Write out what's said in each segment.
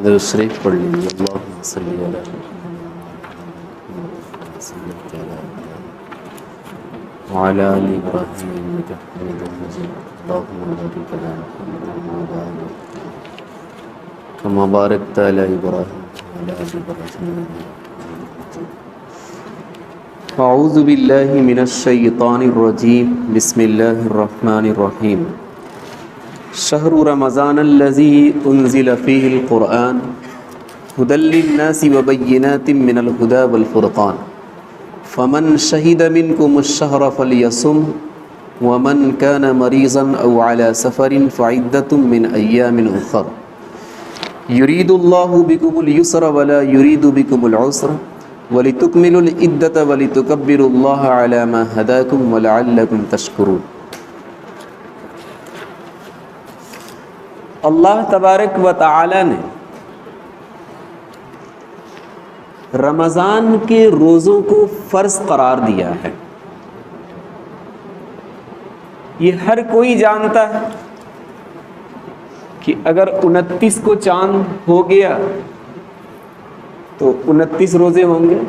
درود شریف پڑھ لیجیے. اللہم صلی علی وعلی آل ابراہیم انک حمید مجید. اللہم بارک علی محمد وعلی آل کما بارکت علی ابراہیم وعلی آل ابراہیم. اعوذ باللہ من الشیطان الرجیم. بسم اللہ الرحمن الرحیم. شہر رمضان الذی انزل فیہ القرآن ھدی للناس وبینات من الھدی والفرقان فمن شہد منکم الشہر فلیصم ومن کان مریضا او علی سفر فعدۃ من ایام اخر یرید اللہ بکم اليسر ولا یرید بکم العسر ولتکملوا العدۃ ولتکبروا اللہ علی ما ھداکم ولعلکم تشکرون. اللہ تبارک و تعالی نے رمضان کے روزوں کو فرض قرار دیا ہے. یہ ہر کوئی جانتا ہے کہ اگر 29 کو چاند ہو گیا تو 29 روزے ہوں گے.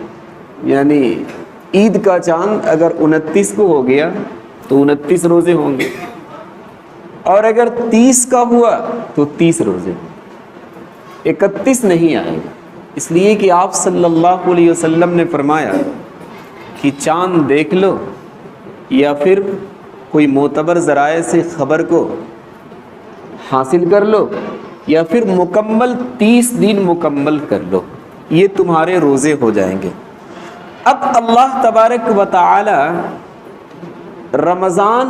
یعنی عید کا چاند اگر 29 کو ہو گیا تو 29 روزے ہوں گے، اور اگر 30 کا ہوا تو 30 روزے. 31 نہیں آئے گا، اس لیے کہ آپ صلی اللہ علیہ وسلم نے فرمایا کہ چاند دیکھ لو یا پھر کوئی معتبر ذرائع سے خبر کو حاصل کر لو یا پھر مکمل 30 دن مکمل کر لو، یہ تمہارے روزے ہو جائیں گے. اب اللہ تبارک و تعالی رمضان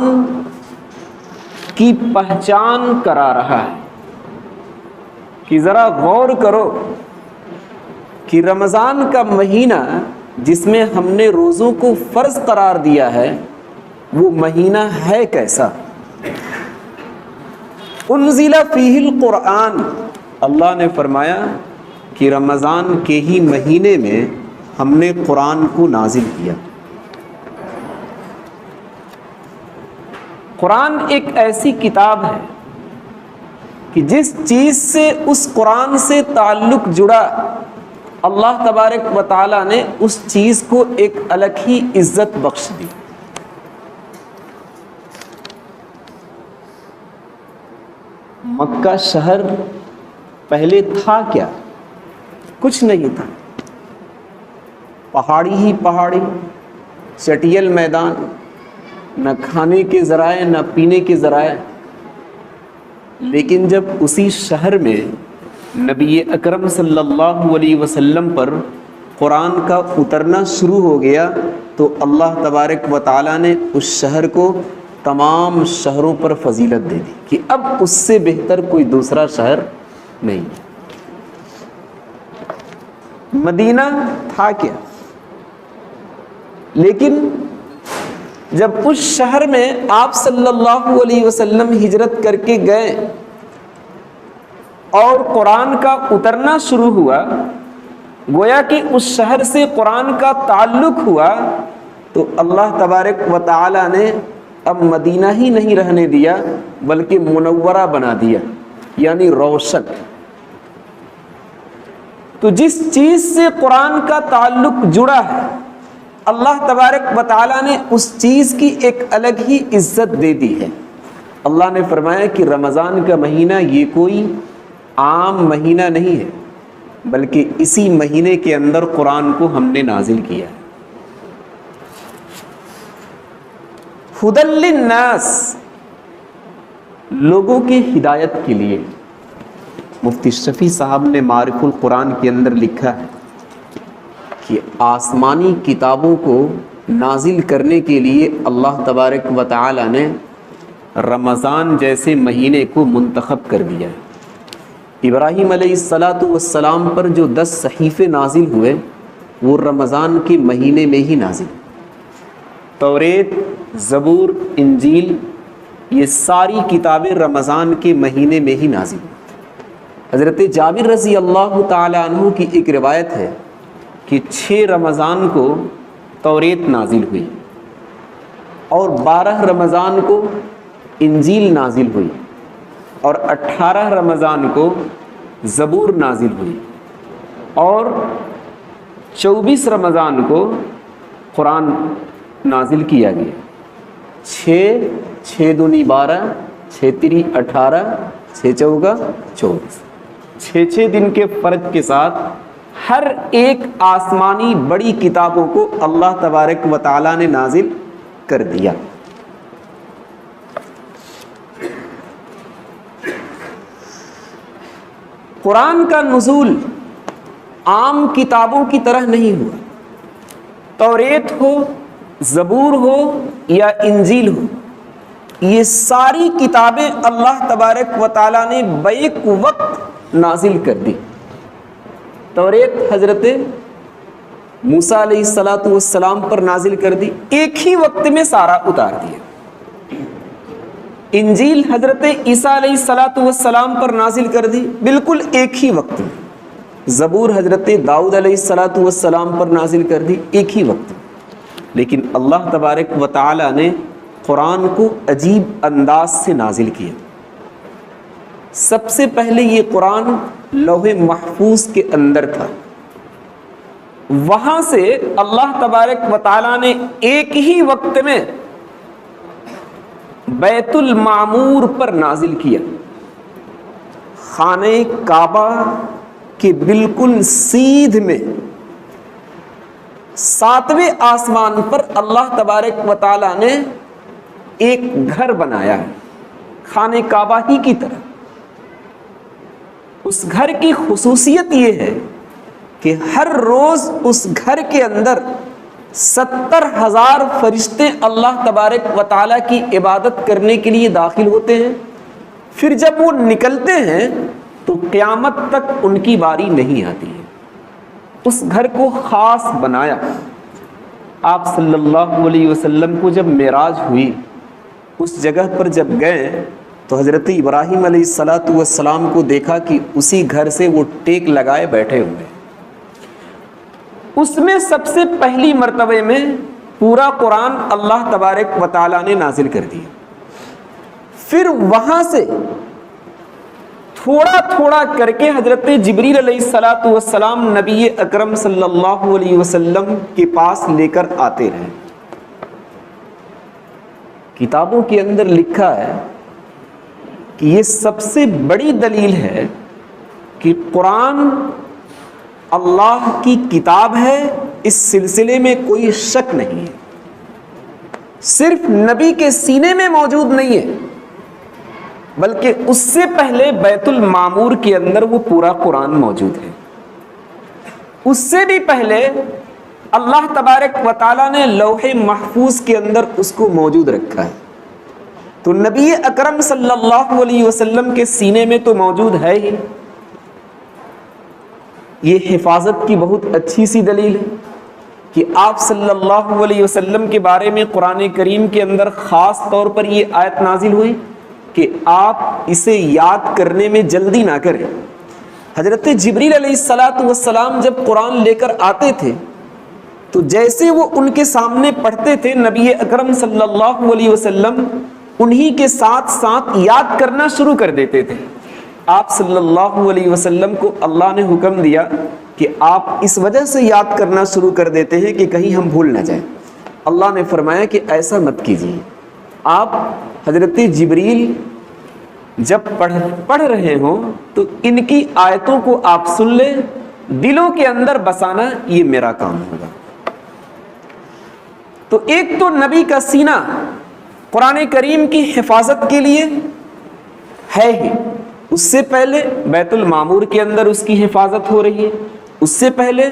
کی پہچان کرا رہا ہے کہ ذرا غور کرو کہ رمضان کا مہینہ جس میں ہم نے روزوں کو فرض قرار دیا ہے وہ مہینہ ہے کیسا. انزل فیہ القرآن، اللہ نے فرمایا کہ رمضان کے ہی مہینے میں ہم نے قرآن کو نازل کیا. قرآن ایک ایسی کتاب ہے کہ جس چیز سے اس قرآن سے تعلق جڑا اللہ تبارک و تعالیٰ نے اس چیز کو ایک الگ ہی عزت بخش دی. مکہ شہر پہلے تھا کیا؟ کچھ نہیں تھا، پہاڑی ہی پہاڑی، چٹیل میدان، نہ کھانے کے ذرائع نہ پینے کے ذرائع. لیکن جب اسی شہر میں نبی اکرم صلی اللہ علیہ وسلم پر قرآن کا اترنا شروع ہو گیا تو اللہ تبارک و تعالیٰ نے اس شہر کو تمام شہروں پر فضیلت دے دی کہ اب اس سے بہتر کوئی دوسرا شہر نہیں. مدینہ تھا کیا؟ لیکن جب اس شہر میں آپ صلی اللہ علیہ وسلم ہجرت کر کے گئے اور قرآن کا اترنا شروع ہوا، گویا کہ اس شہر سے قرآن کا تعلق ہوا، تو اللہ تبارک و تعالی نے اب مدینہ ہی نہیں رہنے دیا بلکہ منورہ بنا دیا، یعنی روشن. تو جس چیز سے قرآن کا تعلق جڑا ہے اللہ تبارک و تعالیٰ نے اس چیز کی ایک الگ ہی عزت دے دی ہے. اللہ نے فرمایا کہ رمضان کا مہینہ یہ کوئی عام مہینہ نہیں ہے بلکہ اسی مہینے کے اندر قرآن کو ہم نے نازل کیا ہے. ھدی للناس، لوگوں کی ہدایت کے لیے. مفتی شفیع صاحب نے معارف القرآن کے اندر لکھا ہے کہ آسمانی کتابوں کو نازل کرنے کے لیے اللہ تبارک و تعالی نے رمضان جیسے مہینے کو منتخب کر دیا ہے. ابراہیم علیہ السلام پر جو 10 صحیفے نازل ہوئے وہ رمضان کے مہینے میں ہی نازل. توریت، زبور، انجیل، یہ ساری کتابیں رمضان کے مہینے میں ہی نازل. حضرت جابر رضی اللہ تعالی عنہ کی ایک روایت ہے کہ 6 رمضان کو توریت نازل ہوئی اور 12 رمضان کو انجیل نازل ہوئی اور 18 رمضان کو زبور نازل ہوئی، اور 24 رمضان کو قرآن نازل کیا گیا۔ 6 دونی 12، 6 تری 18، 6 چوگا 24، 6 دن کے فرق کے ساتھ ہر ایک آسمانی بڑی کتابوں کو اللہ تبارک و تعالیٰ نے نازل کر دیا۔ قرآن کا نزول عام کتابوں کی طرح نہیں ہوا۔ توریت ہو، زبور ہو یا انجیل ہو، یہ ساری کتابیں اللہ تبارک و تعالیٰ نے بیک وقت نازل کر دی۔ توریت حضرت موسیٰ علیہ السلام پر نازل کر دی، ایک ہی وقت میں سارا اتار دیا۔ انجیل حضرت عیسیٰ علیہ السلام پر نازل کر دی، بالکل ایک ہی وقت میں۔ زبور حضرت داؤد علیہ السلام پر نازل کر دی، ایک ہی وقت میں۔ لیکن اللہ تبارک و تعالی نے قرآن کو عجیب انداز سے نازل کیا۔ سب سے پہلے یہ قرآن لوح محفوظ کے اندر تھا، وہاں سے اللہ تبارک و تعالی نے ایک ہی وقت میں بیت المعمور پر نازل کیا۔ خانہ کعبہ کے بالکل سیدھ میں 7ویں آسمان پر اللہ تبارک و تعالی نے ایک گھر بنایا ہے، خانہ کعبہ ہی کی طرح۔ اس گھر کی خصوصیت یہ ہے کہ ہر روز اس گھر کے اندر 70,000 فرشتے اللہ تبارک و تعالیٰ کی عبادت کرنے کے لیے داخل ہوتے ہیں، پھر جب وہ نکلتے ہیں تو قیامت تک ان کی باری نہیں آتی ہے۔ اس گھر کو خاص بنایا۔ آپ صلی اللہ علیہ وسلم کو جب معراج ہوئی، اس جگہ پر جب گئے تو حضرت ابراہیم علیہ السلام کو دیکھا کہ اسی گھر سے وہ ٹیک لگائے بیٹھے ہوئے۔ اس میں سب سے پہلی مرتبہ میں پورا قرآن اللہ تبارک و تعالیٰ نے نازل کر دیا۔ پھر وہاں سے تھوڑا تھوڑا کر کے حضرت جبریل علیہ السلام نبی اکرم صلی اللہ علیہ وسلم کے پاس لے کر آتے رہے۔ کتابوں کے اندر لکھا ہے کہ یہ سب سے بڑی دلیل ہے کہ قرآن اللہ کی کتاب ہے، اس سلسلے میں کوئی شک نہیں ہے۔ صرف نبی کے سینے میں موجود نہیں ہے، بلکہ اس سے پہلے بیت المعمور کے اندر وہ پورا قرآن موجود ہے۔ اس سے بھی پہلے اللہ تبارک و تعالیٰ نے لوح محفوظ کے اندر اس کو موجود رکھا ہے۔ تو نبی اکرم صلی اللہ علیہ وسلم کے سینے میں تو موجود ہے ہی۔ یہ حفاظت کی بہت اچھی سی دلیل ہے کہ آپ صلی اللہ علیہ وسلم کے بارے میں قرآن کریم کے اندر خاص طور پر یہ آیت نازل ہوئی کہ آپ اسے یاد کرنے میں جلدی نہ کریں۔ حضرت جبریل علیہ السلام جب قرآن لے کر آتے تھے تو جیسے وہ ان کے سامنے پڑھتے تھے، نبی اکرم صلی اللہ علیہ وسلم انہی کے ساتھ ساتھ یاد کرنا شروع کر دیتے تھے۔ آپ صلی اللہ علیہ وسلم کو اللہ نے حکم دیا کہ آپ اس وجہ سے یاد کرنا شروع کر دیتے ہیں کہ کہیں ہم بھول نہ جائیں۔ اللہ نے فرمایا کہ ایسا مت کیجیے، آپ حضرت جبریل جب پڑھ رہے ہوں تو ان کی آیتوں کو آپ سن لیں، دلوں کے اندر بسانا یہ میرا کام ہوگا۔ تو ایک تو نبی کا سینہ قرآن کریم کی حفاظت کے لیے ہے ہی، اس سے پہلے بیت المعمور کے اندر اس کی حفاظت ہو رہی ہے، اس سے پہلے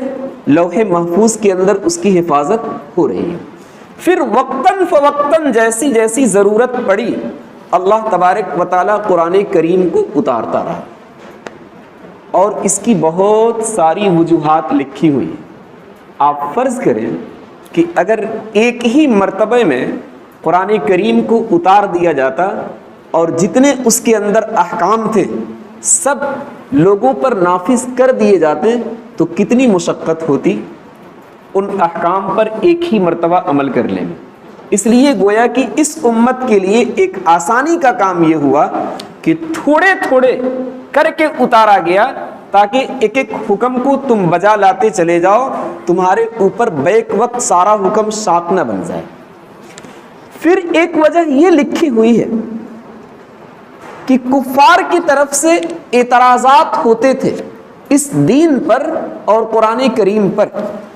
لوح محفوظ کے اندر اس کی حفاظت ہو رہی ہے۔ پھر وقتاً فوقتاً جیسی جیسی ضرورت پڑی اللہ تبارک و تعالیٰ قرآن کریم کو اتارتا رہا، اور اس کی بہت ساری وجوہات لکھی ہوئی ہیں۔ آپ فرض کریں کہ اگر ایک ہی مرتبہ میں قرآن کریم کو اتار دیا جاتا اور جتنے اس کے اندر احکام تھے سب لوگوں پر نافذ کر دیے جاتے تو کتنی مشقت ہوتی ان احکام پر ایک ہی مرتبہ عمل کرنے میں۔ اس لیے گویا کہ اس امت کے لیے ایک آسانی کا کام یہ ہوا کہ تھوڑے تھوڑے کر کے اتارا گیا تاکہ ایک ایک حکم کو تم بجا لاتے چلے جاؤ، تمہارے اوپر بیک وقت سارا حکم شاق نہ بن جائے۔ پھر ایک وجہ یہ لکھی ہوئی ہے کہ کفار کی طرف سے اعتراضات ہوتے تھے اس دین پر اور قرآن کریم پر،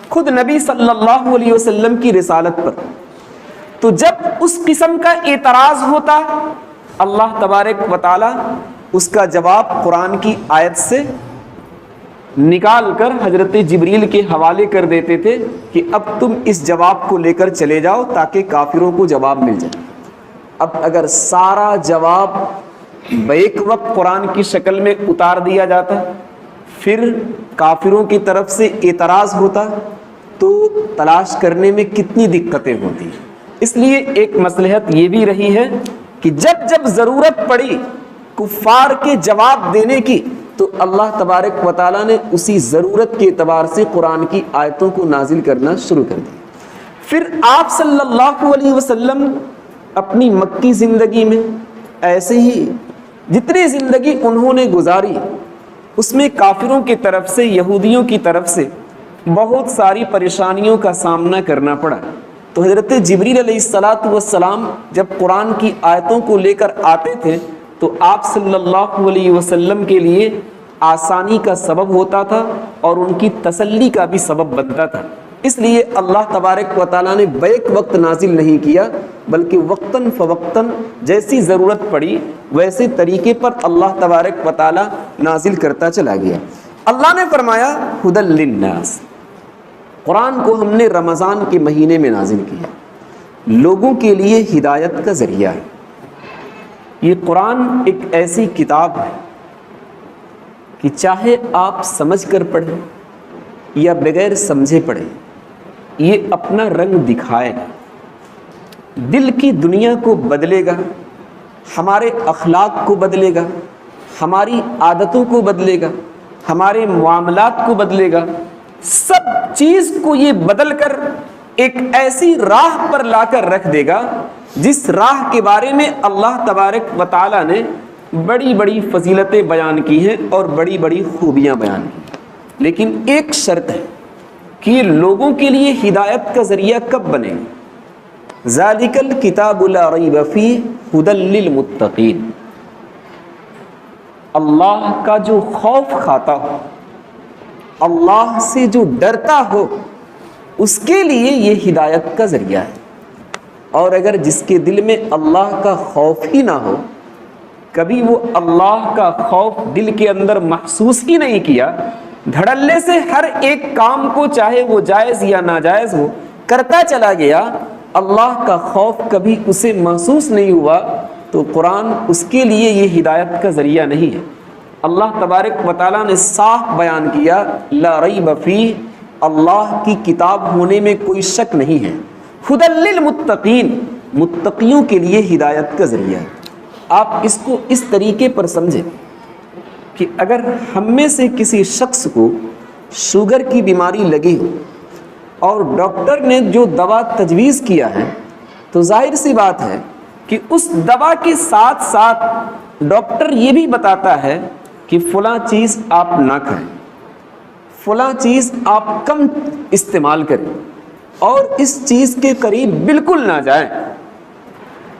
خود نبی صلی اللہ علیہ وسلم کی رسالت پر۔ تو جب اس قسم کا اعتراض ہوتا، اللہ تبارک و تعالی اس کا جواب قرآن کی آیت سے نکال کر حضرت جبریل کے حوالے کر دیتے تھے کہ اب تم اس جواب کو لے کر چلے جاؤ تاکہ کافروں کو جواب مل جائے۔ اب اگر سارا جواب بیک وقت قرآن کی شکل میں اتار دیا جاتا، پھر کافروں کی طرف سے اعتراض ہوتا تو تلاش کرنے میں کتنی دقتیں ہوتی۔ اس لیے ایک مصلحت یہ بھی رہی ہے کہ جب جب ضرورت پڑی کفار کے جواب دینے کی تو اللہ تبارک و تعالیٰ نے اسی ضرورت کے اعتبار سے قرآن کی آیتوں کو نازل کرنا شروع کر دیا۔ پھر آپ صلی اللہ علیہ وسلم اپنی مکی زندگی میں ایسے ہی جتنی زندگی انہوں نے گزاری اس میں کافروں کی طرف سے، یہودیوں کی طرف سے بہت ساری پریشانیوں کا سامنا کرنا پڑا۔ تو حضرت جبریل علیہ السلام جب قرآن کی آیتوں کو لے کر آتے تھے تو آپ صلی اللہ علیہ وسلم کے لیے آسانی کا سبب ہوتا تھا اور ان کی تسلی کا بھی سبب بنتا تھا۔ اس لیے اللہ تبارک و تعالیٰ نے بیک وقت نازل نہیں کیا بلکہ وقتاً فوقتاً جیسی ضرورت پڑی ویسے طریقے پر اللہ تبارک و تعالیٰ نازل کرتا چلا گیا۔ اللہ نے فرمایا ھدی للناس، قرآن کو ہم نے رمضان کے مہینے میں نازل کیا، لوگوں کے لیے ہدایت کا ذریعہ ہے۔ یہ قرآن ایک ایسی کتاب ہے کہ چاہے آپ سمجھ کر پڑھیں یا بغیر سمجھے پڑھیں، یہ اپنا رنگ دکھائے گا، دل کی دنیا کو بدلے گا، ہمارے اخلاق کو بدلے گا، ہماری عادتوں کو بدلے گا، ہمارے معاملات کو بدلے گا، سب چیز کو یہ بدل کر ایک ایسی راہ پر لا کر رکھ دے گا جس راہ کے بارے میں اللہ تبارک و تعالیٰ نے بڑی بڑی فضیلتیں بیان کی ہیں اور بڑی بڑی خوبیاں بیان کی۔ لیکن ایک شرط ہے کہ یہ لوگوں کے لیے ہدایت کا ذریعہ کب بنے گا؟ ذالک الکتاب لا ریب فیہ ھدی للمتقین، اللہ کا جو خوف کھاتا ہو، اللہ سے جو ڈرتا ہو، اس کے لیے یہ ہدایت کا ذریعہ ہے۔ اور اگر جس کے دل میں اللہ کا خوف ہی نہ ہو، کبھی وہ اللہ کا خوف دل کے اندر محسوس ہی نہیں کیا، دھڑلے سے ہر ایک کام کو چاہے وہ جائز یا ناجائز ہو کرتا چلا گیا، اللہ کا خوف کبھی اسے محسوس نہیں ہوا، تو قرآن اس کے لیے یہ ہدایت کا ذریعہ نہیں ہے۔ اللہ تبارک و تعالیٰ نے صاف بیان کیا لا ریب فیہ، اللہ کی کتاب ہونے میں کوئی شک نہیں ہے، ھدی للمتقین، متقیوں کے لیے ہدایت کا ذریعہ ہے۔ آپ اس کو اس طریقے پر سمجھیں کہ اگر ہم میں سے کسی شخص کو شوگر کی بیماری لگی ہو اور ڈاکٹر نے جو دوا تجویز کیا ہے تو ظاہر سی بات ہے کہ اس دوا کے ساتھ ساتھ ڈاکٹر یہ بھی بتاتا ہے کہ فلاں چیز آپ نہ کھائیں، فلاں چیز آپ کم استعمال کریں اور اس چیز کے قریب بالکل نہ جائیں۔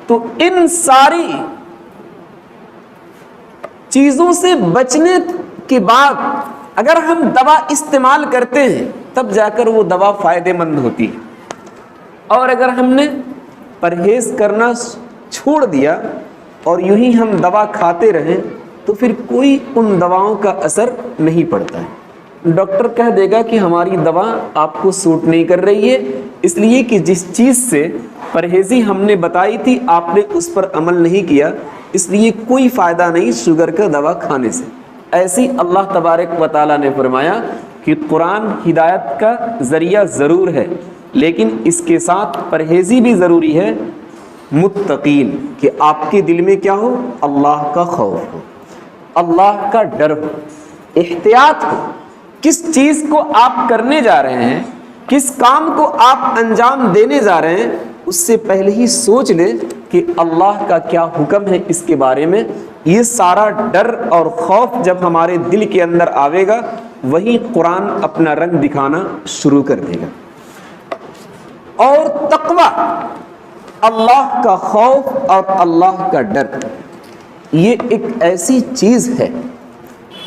تو ان ساری چیزوں سے بچنے کے بعد اگر ہم دوا استعمال کرتے ہیں تب جا کر وہ دوا فائدہ مند ہوتی ہے، اور اگر ہم نے پرہیز کرنا چھوڑ دیا اور یوں ہی ہم دوا کھاتے رہیں تو پھر کوئی ان دواؤں کا اثر نہیں پڑتا ہے۔ ڈاکٹر کہہ دے گا کہ ہماری دوا آپ کو سوٹ نہیں کر رہی ہے، اس لیے کہ جس چیز سے پرہیزی ہم نے بتائی تھی آپ نے اس پر عمل نہیں کیا، اس لیے کوئی فائدہ نہیں شوگر کا دوا کھانے سے۔ ایسی اللہ تبارک و تعالیٰ نے فرمایا کہ قرآن ہدایت کا ذریعہ ضرور ہے لیکن اس کے ساتھ پرہیزی بھی ضروری ہے، متقین، کہ آپ کے دل میں کیا ہو؟ اللہ کا خوف ہو، اللہ کا ڈر ہو، احتیاط ہو۔ کس چیز کو آپ کرنے جا رہے ہیں، کس کام کو آپ انجام دینے جا رہے ہیں، اس سے پہلے ہی سوچ لیں کہ کہ اللہ کا کیا حکم ہے اس کے بارے میں، یہ سارا ڈر اور خوف جب ہمارے دل کے اندر آئے گا، وہی قرآن اپنا رنگ دکھانا شروع کر دے گا۔ اور تقویٰ، اللہ کا خوف اور اللہ کا ڈر، یہ ایک ایسی چیز ہے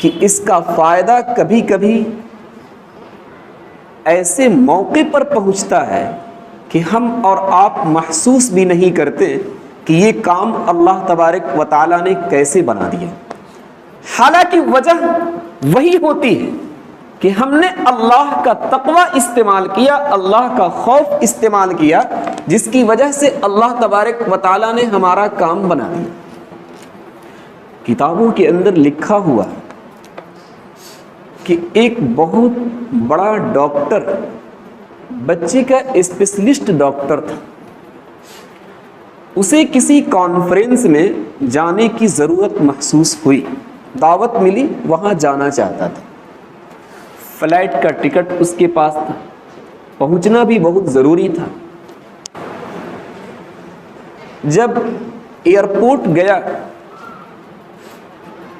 کہ اس کا فائدہ کبھی کبھی ایسے موقع پر پہنچتا ہے کہ ہم اور آپ محسوس بھی نہیں کرتے کہ یہ کام اللہ تبارک و تعالیٰ نے کیسے بنا دیا، حالانکہ وجہ وہی ہوتی ہے کہ ہم نے اللہ کا تقویٰ استعمال کیا، اللہ کا خوف استعمال کیا، جس کی وجہ سے اللہ تبارک و تعالیٰ نے ہمارا کام بنا دیا۔ کتابوں کے اندر لکھا ہوا کہ ایک بہت بڑا ڈاکٹر، بچے کا اسپیشلسٹ ڈاکٹر تھا، اسے کسی کانفرنس میں جانے کی ضرورت محسوس ہوئی، دعوت ملی، وہاں جانا چاہتا تھا، فلائٹ کا ٹکٹ اس کے پاس تھا، پہنچنا بھی بہت ضروری تھا۔ جب ایئرپورٹ گیا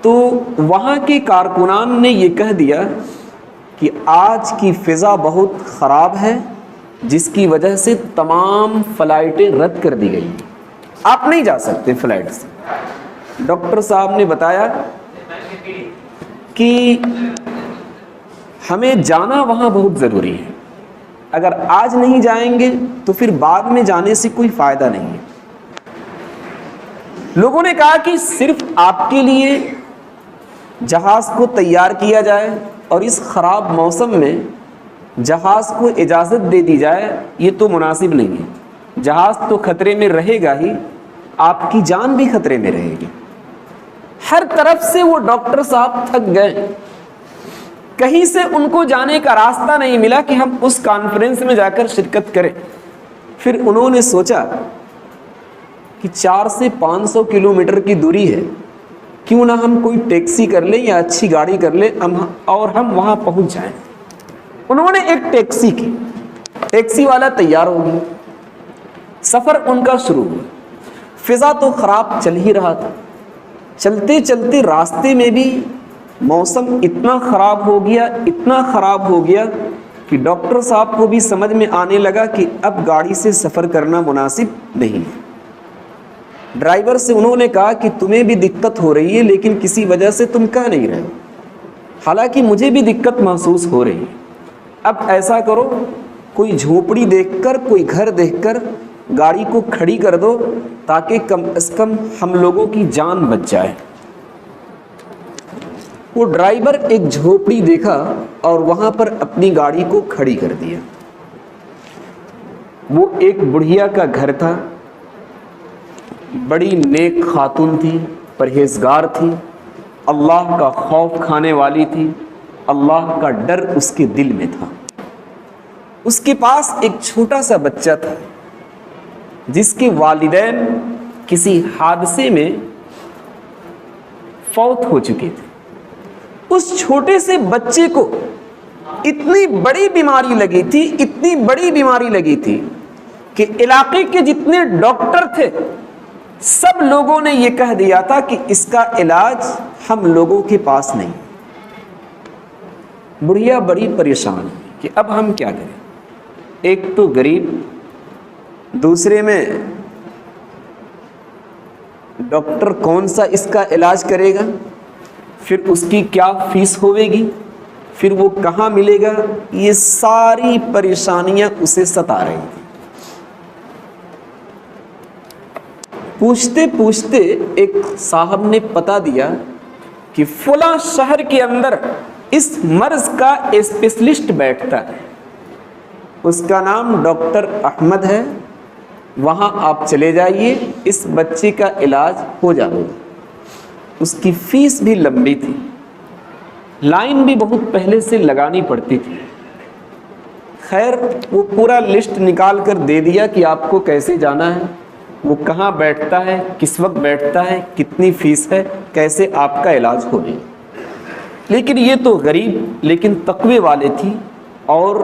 تو وہاں کے کارکنان نے یہ کہہ دیا کہ آج کی فضا بہت خراب ہے، جس کی وجہ سے تمام فلائٹیں رد کر دی گئی، آپ نہیں جا سکتے فلائٹ سے۔ ڈاکٹر صاحب نے بتایا کہ ہمیں جانا وہاں بہت ضروری ہے، اگر آج نہیں جائیں گے تو پھر بعد میں جانے سے کوئی فائدہ نہیں ہے۔ لوگوں نے کہا کہ صرف آپ کے لیے جہاز کو تیار کیا جائے اور اس خراب موسم میں جہاز کو اجازت دے دی جائے، یہ تو مناسب نہیں ہے، جہاز تو خطرے میں رہے گا ہی، آپ کی جان بھی خطرے میں رہے گی۔ ہر طرف سے وہ ڈاکٹر صاحب تھک گئے، کہیں سے ان کو جانے کا راستہ نہیں ملا کہ ہم اس کانفرنس میں جا کر شرکت کریں۔ پھر انہوں نے سوچا کہ 400 سے 500 کلومیٹر کی دوری ہے، کیوں نہ ہم کوئی ٹیکسی کر لیں یا اچھی گاڑی کر لیں اور ہم وہاں پہنچ جائیں۔ انہوں نے ایک ٹیکسی کی، ٹیکسی والا تیار ہو گیا، سفر ان کا شروع ہوا۔ فضا تو خراب چل ہی رہا تھا، چلتے چلتے راستے میں بھی موسم اتنا خراب ہو گیا، اتنا خراب ہو گیا کہ ڈاکٹر صاحب کو بھی سمجھ میں آنے لگا کہ اب گاڑی سے سفر کرنا مناسب نہیں ہے۔ ڈرائیور سے انہوں نے کہا کہ تمہیں بھی دقت ہو رہی ہے، لیکن کسی وجہ سے تم کہہ نہیں رہے، حالانکہ مجھے بھی دقت محسوس ہو رہی ہے۔ اب ایسا کرو، کوئی جھونپڑی دیکھ کر، کوئی گھر دیکھ کر گاڑی کو کھڑی کر دو تاکہ کم از کم ہم لوگوں کی جان بچ جائے۔ وہ ڈرائیور ایک جھونپڑی دیکھا اور وہاں پر اپنی گاڑی کو کھڑی کر دیا۔ وہ ایک بڑھیا کا گھر تھا، بڑی نیک خاتون تھی، پرہیزگار تھی، اللہ کا خوف کھانے والی تھی، اللہ کا ڈر اس کے دل میں تھا۔ اس کے پاس ایک چھوٹا سا بچہ تھا جس کے والدین کسی حادثے میں فوت ہو چکے تھے۔ اس چھوٹے سے بچے کو اتنی بڑی بیماری لگی تھی، اتنی بڑی بیماری لگی تھی کہ علاقے کے جتنے ڈاکٹر تھے سب لوگوں نے یہ کہہ دیا تھا کہ اس کا علاج ہم لوگوں کے پاس نہیں۔ بڑھیا بڑی پریشان کہ اب ہم کیا کریں، ایک تو غریب، دوسرے میں ڈاکٹر کون سا اس کا علاج کرے گا، پھر اس کی کیا فیس ہوے گی، پھر وہ کہاں ملے گا، یہ ساری پریشانیاں اسے ستا رہی تھیں۔ پوچھتے پوچھتے ایک صاحب نے پتہ دیا کہ فلاں شہر کے اندر اس مرض کا اسپیشلسٹ بیٹھتا ہے، اس کا نام ڈاکٹر احمد ہے، وہاں آپ چلے جائیے، اس بچے کا علاج ہو جائے گا۔ اس کی فیس بھی لمبی تھی، لائن بھی بہت پہلے سے لگانی پڑتی تھی۔ خیر وہ پورا لسٹ نکال کر دے دیا کہ آپ کو کیسے جانا ہے، وہ کہاں بیٹھتا ہے، کس وقت بیٹھتا ہے، کتنی فیس ہے، کیسے آپ کا علاج ہو رہی ہے۔ لیکن یہ تو غریب لیکن تقوی والے تھی اور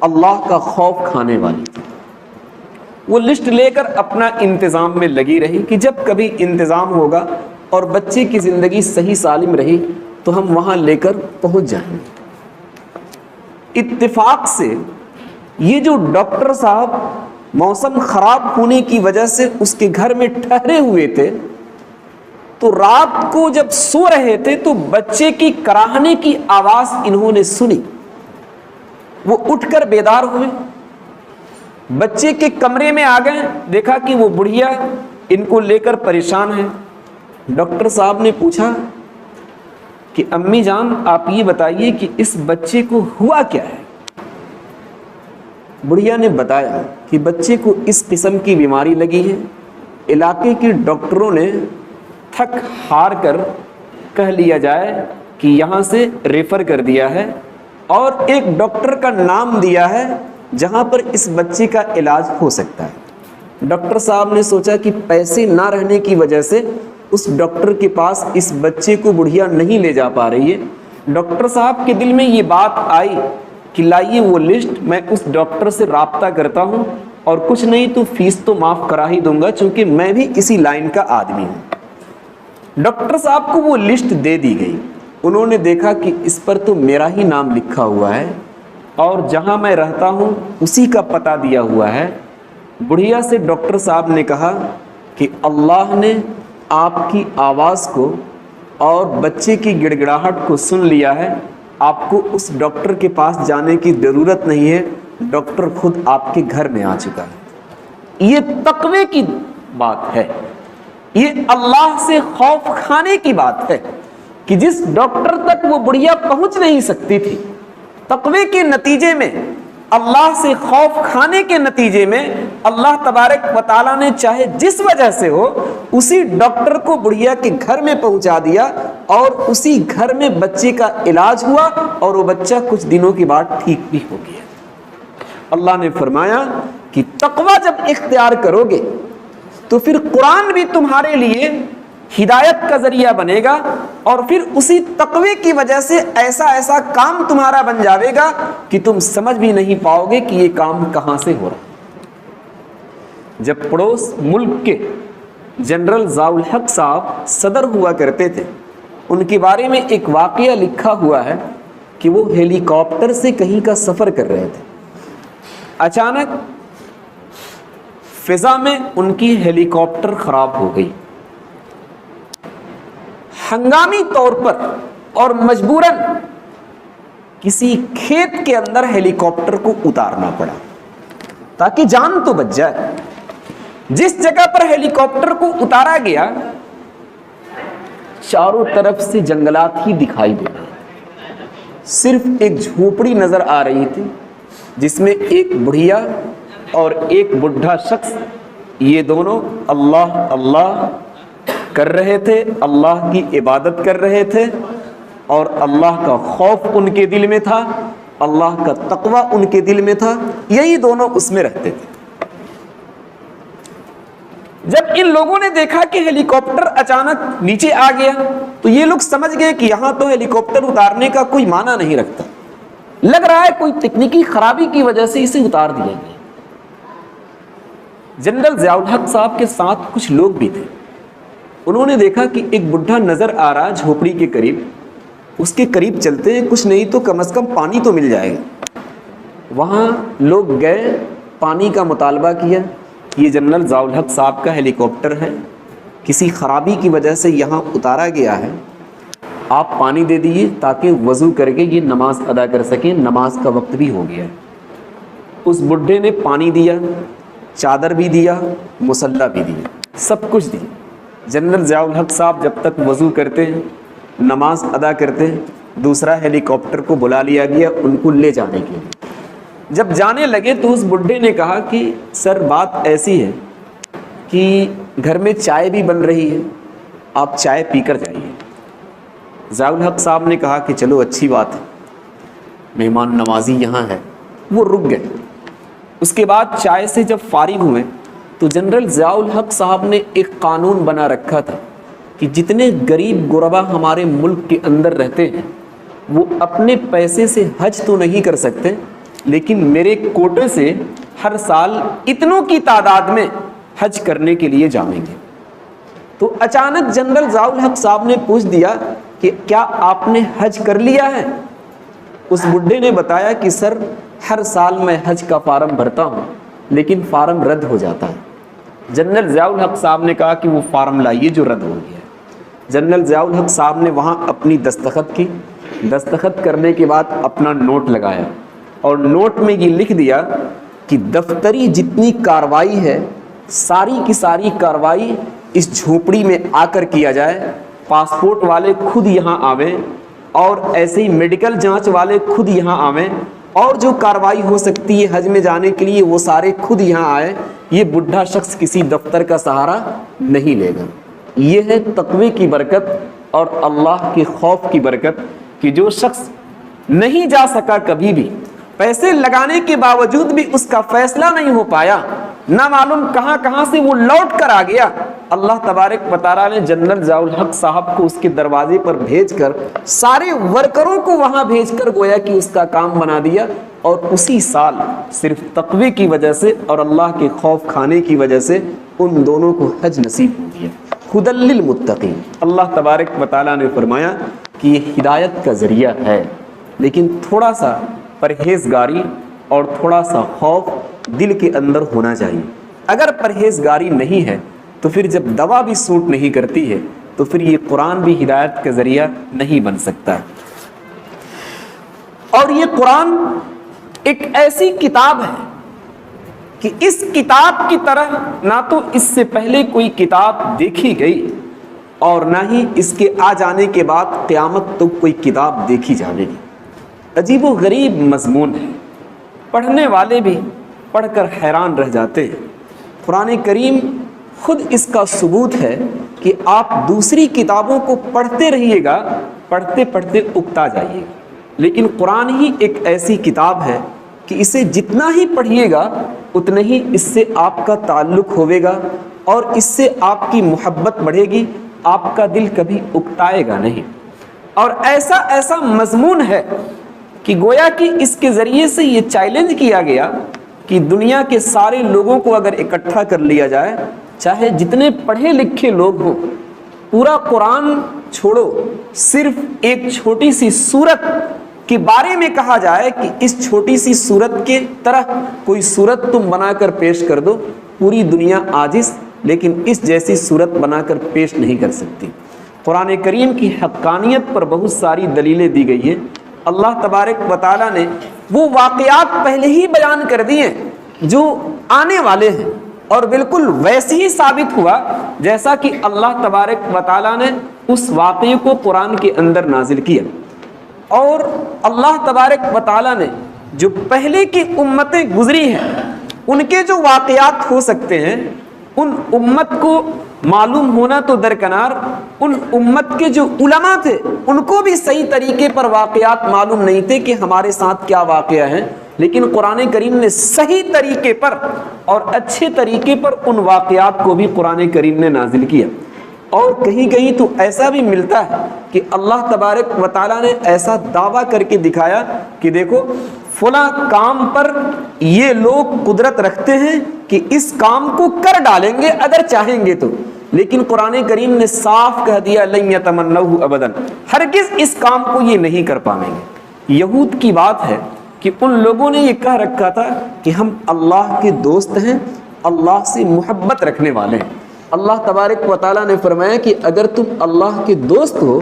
اللہ کا خوف کھانے والی تھی۔ وہ لسٹ لے کر اپنا انتظام میں لگی رہی کہ جب کبھی انتظام ہوگا اور بچے کی زندگی صحیح سالم رہی تو ہم وہاں لے کر پہنچ جائیں گے۔ اتفاق سے یہ جو ڈاکٹر صاحب موسم خراب ہونے کی وجہ سے اس کے گھر میں ٹھہرے ہوئے تھے، تو رات کو جب سو رہے تھے تو بچے کی کراہنے کی آواز انہوں نے سنی۔ وہ اٹھ کر بیدار ہوئے، بچے کے کمرے میں آ گئے، دیکھا کہ وہ بڑھیا ان کو لے کر پریشان ہے۔ ڈاکٹر صاحب نے پوچھا کہ امی جان آپ یہ بتائیے کہ اس بچے کو ہوا کیا ہے؟ بڑھیا نے بتایا کہ بچے کو اس قسم کی بیماری لگی ہے، علاقے کے ڈاکٹروں نے تھک ہار کر کہہ لیا جائے کہ یہاں سے ریفر کر دیا ہے، اور ایک ڈاکٹر کا نام دیا ہے جہاں پر اس بچے کا علاج ہو سکتا ہے۔ ڈاکٹر صاحب نے سوچا کہ پیسے نہ رہنے کی وجہ سے اس ڈاکٹر کے پاس اس بچے کو بڑھیا نہیں لے جا پا رہی ہے۔ ڈاکٹر صاحب کے دل میں یہ بات آئی کہ لائیے وہ لسٹ، میں اس ڈاکٹر سے رابطہ کرتا ہوں اور کچھ نہیں تو فیس تو معاف کرا ہی دوں گا، چونکہ میں بھی اسی لائن کا آدمی ہوں۔ ڈاکٹر صاحب کو وہ لسٹ دے دی گئی۔ انہوں نے دیکھا کہ اس پر تو میرا ہی نام لکھا ہوا ہے اور جہاں میں رہتا ہوں اسی کا پتہ دیا ہوا ہے۔ بڑھیا سے ڈاکٹر صاحب نے کہا کہ اللہ نے آپ کی آواز کو اور بچے کی گڑ گڑاہٹ کو سن لیا ہے، آپ کو اس ڈاکٹر کے پاس جانے کی ضرورت نہیں ہے، ڈاکٹر خود آپ کے گھر میں آ چکا ہے۔ یہ تقوی کی بات ہے، یہ اللہ سے خوف کھانے کی بات ہے کہ جس ڈاکٹر تک وہ بڑھیا پہنچ نہیں سکتی تھی، تقوی کے نتیجے میں، اللہ سے خوف کھانے کے نتیجے میں اللہ تبارک و تعالیٰ نے چاہے جس وجہ سے ہو اسی ڈاکٹر کو بڑھیا کے گھر میں پہنچا دیا، اور اسی گھر میں بچے کا علاج ہوا اور وہ بچہ کچھ دنوں کے بعد ٹھیک بھی ہو گیا۔ اللہ نے فرمایا کہ تقوی جب اختیار کرو گے تو پھر قرآن بھی تمہارے لیے ہدایت کا ذریعہ بنے گا، اور پھر اسی تقوی کی وجہ سے ایسا ایسا کام تمہارا بن جاوے گا کہ تم سمجھ بھی نہیں پاؤ گے کہ یہ کام کہاں سے ہو رہا۔ جب پڑوس ملک کے جنرل ضیاء الحق صاحب صدر ہوا کرتے تھے، ان کے بارے میں ایک واقعہ لکھا ہوا ہے کہ وہ ہیلی کاپٹر سے کہیں کا سفر کر رہے تھے، اچانک فضا میں ان کی ہیلی کاپٹر خراب ہو گئی۔ ہنگامی طور پر اور مجبوراً کسی کھیت کے اندر ہیلی کاپٹر کو اتارنا پڑا تاکہ جان تو بچ جائے۔ جس جگہ پر ہیلی کاپٹر کو اتارا گیا چاروں طرف سے جنگلات ہی دکھائی دے رہے، صرف ایک جھوپڑی نظر آ رہی تھی جس میں ایک بڑھیا اور ایک بڈھا شخص، یہ دونوں اللہ اللہ کر رہے تھے، اللہ کی عبادت کر رہے تھے، اور اللہ کا خوف ان کے دل میں تھا، اللہ کا تقوی ان کے دل میں تھا، یہی دونوں اس میں رہتے تھے۔ جب ان لوگوں نے دیکھا کہ ہیلی کاپٹر اچانک نیچے آ گیا تو یہ لوگ سمجھ گئے کہ یہاں تو ہیلی کاپٹر اتارنے کا کوئی معنی نہیں رکھتا، لگ رہا ہے کوئی تکنیکی خرابی کی وجہ سے اسے اتار دیا گیا۔ جنرل ضیاء الحق صاحب کے ساتھ کچھ لوگ بھی تھے، انہوں نے دیکھا کہ ایک بڈھا نظر آ رہا جھوپڑی کے قریب، اس کے قریب چلتے ہیں، کچھ نہیں تو کم از کم پانی تو مل جائے گا۔ وہاں لوگ گئے، پانی کا مطالبہ کیا، یہ جنرل ضیاء الحق صاحب کا ہیلی کاپٹر ہے، کسی خرابی کی وجہ سے یہاں اتارا گیا ہے، آپ پانی دے دیجیے تاکہ وضو کر کے یہ نماز ادا کر سکیں، نماز کا وقت بھی ہو گیا ہے۔ اس بڈھے نے پانی دیا، چادر بھی دیا، مصلی بھی دیا، سب کچھ دیا۔ جنرل ضیاء الحق صاحب جب تک وضو کرتے ہیں، نماز ادا کرتے ہیں، دوسرا ہیلی کاپٹر کو بلا لیا گیا ان کو لے جانے کے لیے۔ جب جانے لگے تو اس بڈھے نے کہا کہ سر بات ایسی ہے کہ گھر میں چائے بھی بن رہی ہے، آپ چائے پی کر جائیے۔ ضیاء الحق صاحب نے کہا کہ چلو اچھی بات ہے، مہمان نوازی یہاں ہے، وہ رک گئے۔ اس کے بعد چائے سے جب فارغ ہوئے تو جنرل ضیاء الحق صاحب نے ایک قانون بنا رکھا تھا کہ جتنے غریب غربا ہمارے ملک کے اندر رہتے ہیں وہ اپنے پیسے سے حج تو نہیں کر سکتے، لیکن میرے کوٹے سے ہر سال اتنوں کی تعداد میں حج کرنے کے لیے جائیں گے۔ تو اچانک جنرل ضیاء الحق صاحب نے پوچھ دیا کہ کیا آپ نے حج کر لیا ہے؟ اس بڈھے نے بتایا کہ سر ہر سال میں حج کا فارم بھرتا ہوں لیکن فارم رد ہو جاتا ہے۔ جنرل ضیاء الحق صاحب نے کہا کہ وہ فارم لائیے جو رد ہو گیا۔ جنرل ضیاء الحق صاحب نے وہاں اپنی دستخط کی، دستخط کرنے کے بعد اپنا نوٹ لگایا اور نوٹ میں یہ لکھ دیا کہ دفتری جتنی کاروائی ہے ساری کی ساری کاروائی اس جھونپڑی میں آ کر کیا جائے، پاسپورٹ والے خود یہاں آویں اور ایسے ہی میڈیکل جانچ والے خود یہاں آویں، اور جو کاروائی ہو سکتی ہے حج میں جانے کے لیے وہ سارے خود یہاں آئے۔ یہ بڈھا شخص کسی دفتر کا سہارا نہیں لے گا۔ یہ ہے تقوی کی برکت اور اللہ کے خوف کی برکت کہ جو شخص نہیں جا سکا کبھی بھی، پیسے لگانے کے باوجود بھی اس کا فیصلہ نہیں ہو پایا، نہ معلوم کہاں کہاں سے وہ لوٹ کر آ گیا، اللہ تبارک و تعالیٰ نے جنرل ضیاء الحق صاحب کو اس کے دروازے پر بھیج کر سارے ورکروں کو وہاں بھیج کر گویا کہ اس کا کام بنا دیا، اور اسی سال صرف تقوی کی وجہ سے اور اللہ کے خوف کھانے کی وجہ سے ان دونوں کو حج نصیب ہو گیا۔ ہدی للمتقین، اللہ تبارک و تعالیٰ نے فرمایا کہ یہ ہدایت کا ذریعہ ہے، لیکن تھوڑا سا پرہیزگاری اور تھوڑا سا خوف دل کے اندر ہونا چاہیے۔ اگر پرہیزگاری نہیں ہے تو پھر جب دوا بھی سوٹ نہیں کرتی ہے تو پھر یہ قرآن بھی ہدایت کا ذریعہ نہیں بن سکتا۔ اور یہ قرآن ایک ایسی کتاب ہے کہ اس کتاب کی طرح نہ تو اس سے پہلے کوئی کتاب دیکھی گئی اور نہ ہی اس کے آ جانے کے بعد قیامت تو کوئی کتاب دیکھی جانے گی۔ عجیب و غریب مضمون ہے، پڑھنے والے بھی پڑھ کر حیران رہ جاتے ہیں۔ قرآن کریم خود اس کا ثبوت ہے کہ آپ دوسری کتابوں کو پڑھتے رہیے گا، پڑھتے پڑھتے اکتا جائیے گا، لیکن قرآن ہی ایک ایسی کتاب ہے کہ اسے جتنا ہی پڑھیے گا اتنا ہی اس سے آپ کا تعلق ہوئے گا اور اس سے آپ کی محبت بڑھے گی، آپ کا دل کبھی اکتائے گا نہیں۔ اور ایسا ایسا مضمون ہے کہ گویا کہ اس کے ذریعے سے یہ چیلنج کیا گیا کہ دنیا کے سارے لوگوں کو اگر اکٹھا کر لیا جائے، چاہے جتنے پڑھے لکھے لوگ ہوں، پورا قرآن چھوڑو، صرف ایک چھوٹی سی سورت کے بارے میں کہا جائے کہ اس چھوٹی سی سورت کے طرح کوئی سورت تم بنا کر پیش کر دو، پوری دنیا عاجز لیکن اس جیسی سورت بنا کر پیش نہیں کر سکتی۔ قرآن کریم کی حقانیت پر بہت ساری دلیلیں دی گئی ہیں۔ اللہ تبارک و تعالیٰ نے وہ واقعات پہلے ہی بیان کر دیے جو آنے والے ہیں، اور بالکل ویسے ہی ثابت ہوا جیسا کہ اللہ تبارک و تعالیٰ نے اس واقعے کو قرآن کے اندر نازل کیا۔ اور اللہ تبارک و تعالیٰ نے جو پہلے کی امتیں گزری ہیں ان کے جو واقعات ہو سکتے ہیں، ان امت کو معلوم ہونا تو درکنار، ان امت کے جو علماء تھے ان کو بھی صحیح طریقے پر واقعات معلوم نہیں تھے کہ ہمارے ساتھ کیا واقعہ ہے، لیکن قرآن کریم نے صحیح طریقے پر اور اچھے طریقے پر ان واقعات کو بھی قرآن کریم نے نازل کیا۔ اور کہیں کہیں تو ایسا بھی ملتا ہے کہ اللہ تبارک و تعالیٰ نے ایسا دعویٰ کر کے دکھایا کہ دیکھو فلاں کام پر یہ لوگ قدرت رکھتے ہیں کہ اس کام کو کر ڈالیں گے اگر چاہیں گے تو، لیکن قرآن کریم نے صاف کہہ دیا لن یتمنوہ ابدا، ہرگز اس کام کو یہ نہیں کر پائیں گے۔ یہود کی بات ہے کہ ان لوگوں نے یہ کہہ رکھا تھا کہ ہم اللہ کے دوست ہیں، اللہ سے محبت رکھنے والے ہیں۔ اللہ تبارک و تعالیٰ نے فرمایا کہ اگر تم اللہ کے دوست ہو،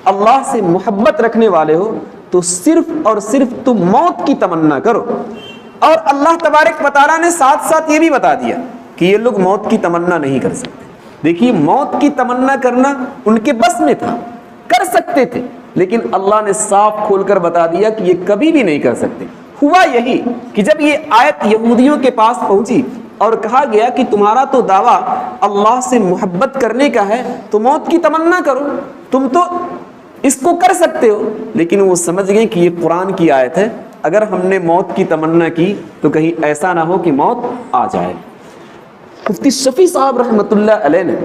اللہ سے محبت رکھنے والے ہو، تو صرف اور صرف تم موت کی تمنا کرو۔ اور اللہ تبارک و تعالیٰ نے ساتھ ساتھ یہ بھی بتا دیا کہ یہ لوگ موت کی تمنا نہیں کر سکتے۔ دیکھیے موت کی تمنا کرنا ان کے بس میں تھا، کر سکتے تھے، لیکن اللہ نے صاف کھول کر بتا دیا کہ یہ کبھی بھی نہیں کر سکتے۔ ہوا یہی کہ جب یہ آیت یہودیوں کے پاس پہنچی اور کہا گیا کہ تمہارا تو دعویٰ اللہ سے محبت کرنے کا ہے تو موت کی تمنا کرو، تم تو اس کو کر سکتے ہو، لیکن وہ سمجھ گئے کہ یہ قرآن کی آیت ہے، اگر ہم نے موت کی تمنا کی تو کہیں ایسا نہ ہو کہ موت آ جائے۔ مفتی شفیع صاحب رحمۃ اللہ علیہ نے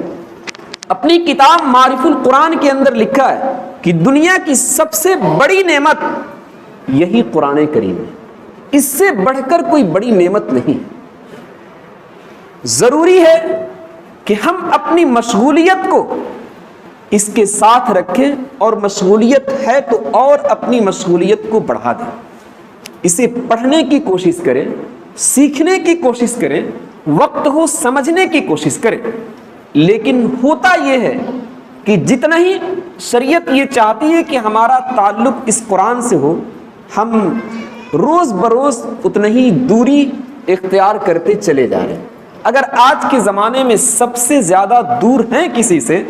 اپنی کتاب معارف القرآن کے اندر لکھا ہے کہ دنیا کی سب سے بڑی نعمت یہی قرآن کریم ہے۔ اس سے بڑھ کر کوئی بڑی نعمت نہیں۔ ضروری ہے کہ ہم اپنی مشغولیت کو اس کے ساتھ رکھیں، اور مشغولیت ہے تو اور اپنی مشغولیت کو بڑھا دیں، اسے پڑھنے کی کوشش کریں، سیکھنے کی کوشش کریں، وقت ہو سمجھنے کی کوشش کریں۔ لیکن ہوتا یہ ہے کہ جتنا ہی شریعت یہ چاہتی ہے کہ ہمارا تعلق اس قرآن سے ہو، ہم روز بروز اتنا ہی دوری اختیار کرتے چلے جا رہے ہیں۔ اگر آج کے زمانے میں سب سے زیادہ دور ہیں کسی سے،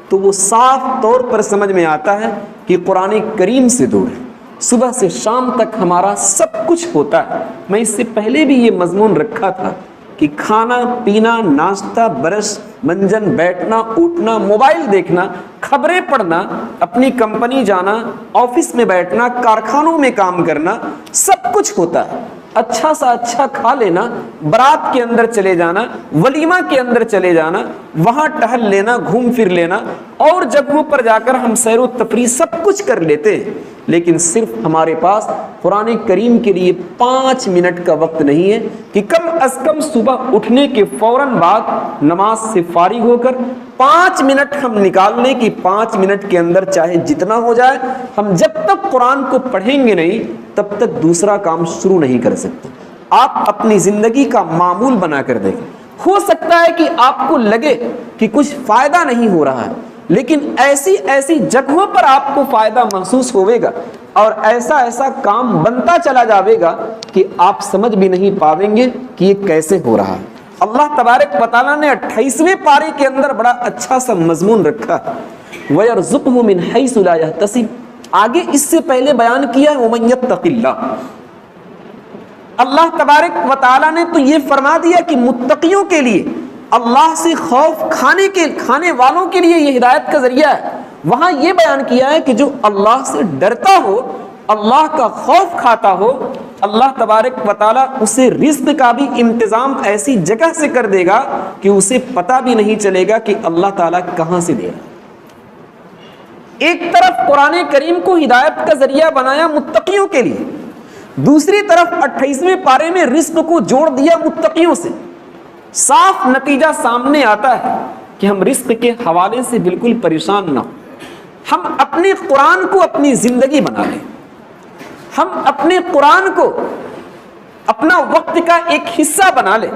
تو وہ صاف طور پر سمجھ میں آتا ہے کہ قرآن کریم سے دور ہے۔ صبح سے شام تک ہمارا سب کچھ ہوتا ہے۔ میں اس سے پہلے بھی یہ مضمون رکھا تھا کہ کھانا پینا، ناشتہ، برش، منجن، بیٹھنا، اٹھنا، موبائل دیکھنا، خبریں پڑھنا، اپنی کمپنی جانا، آفس میں بیٹھنا، کارخانوں میں کام کرنا، سب کچھ ہوتا ہے۔ اچھا سا اچھا کھا لینا، برات کے اندر چلے جانا، ولیمہ کے اندر چلے جانا، وہاں ٹہل لینا، گھوم پھر لینا، اور جگہوں پر جا کر ہم سیر و تفریح سب کچھ کر لیتے ہیں، لیکن صرف ہمارے پاس قرآن کریم کے لیے 5 منٹ کا وقت نہیں ہے کہ کم از کم صبح اٹھنے کے فوراً بعد نماز سے فارغ ہو کر 5 منٹ ہم نکال لیں کہ 5 منٹ کے اندر چاہے جتنا ہو جائے، ہم جب تک قرآن کو پڑھیں گے نہیں تب تک دوسرا کام شروع نہیں کر سکتے۔ آپ اپنی زندگی کا معمول بنا کر دیکھیں۔ ہو سکتا ہے کہ آپ کو لگے کہ کچھ فائدہ نہیں ہو رہا ہے، لیکن ایسی جگہوں پر آپ کو فائدہ محسوس ہوئے گا، اور ایسا کام بنتا چلا جاوے گا کہ آپ سمجھ بھی نہیں پاویں گے کہ یہ کیسے ہو رہا ہے۔ اللہ تبارک و تعالیٰ نے 28ویں پارے کے اندر بڑا اچھا سا مضمون رکھا ہے، وَيَرْزُقْهُ مِنْ حَيْثُ لَا يَحْتَسِبُ۔ آگے اس سے پہلے بیان کیا ہے وَمَن يَتَّقِ اللَّهَ۔ اللہ تبارک و تعالیٰ نے تو یہ فرما دیا کہ متقیوں کے لیے، اللہ سے خوف کھانے والوں کے لیے یہ ہدایت کا ذریعہ ہے۔ وہاں یہ بیان کیا ہے کہ جو اللہ سے ڈرتا ہو، اللہ کا خوف کھاتا ہو، اللہ تبارک و تعالیٰ اسے رزق کا بھی انتظام ایسی جگہ سے کر دے گا کہ اسے پتہ بھی نہیں چلے گا کہ اللہ تعالیٰ کہاں سے دے رہا ہے۔ ایک طرف قرآن کریم کو ہدایت کا ذریعہ بنایا متقیوں کے لیے، دوسری طرف 28ویں پارے میں رزق کو جوڑ دیا متقیوں سے۔ صاف نتیجہ سامنے آتا ہے کہ ہم رزق کے حوالے سے بالکل پریشان نہ ہوں، ہم اپنے قرآن کو اپنی زندگی بنا لیں، ہم اپنے قرآن کو اپنا وقت کا ایک حصہ بنا لیں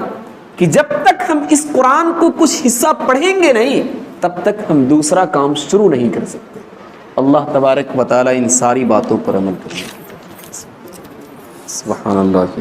کہ جب تک ہم اس قرآن کو کچھ حصہ پڑھیں گے نہیں تب تک ہم دوسرا کام شروع نہیں کر سکتے۔ اللہ تبارک و تعالیٰ ان ساری باتوں پر عمل کرے۔ سبحان اللہ۔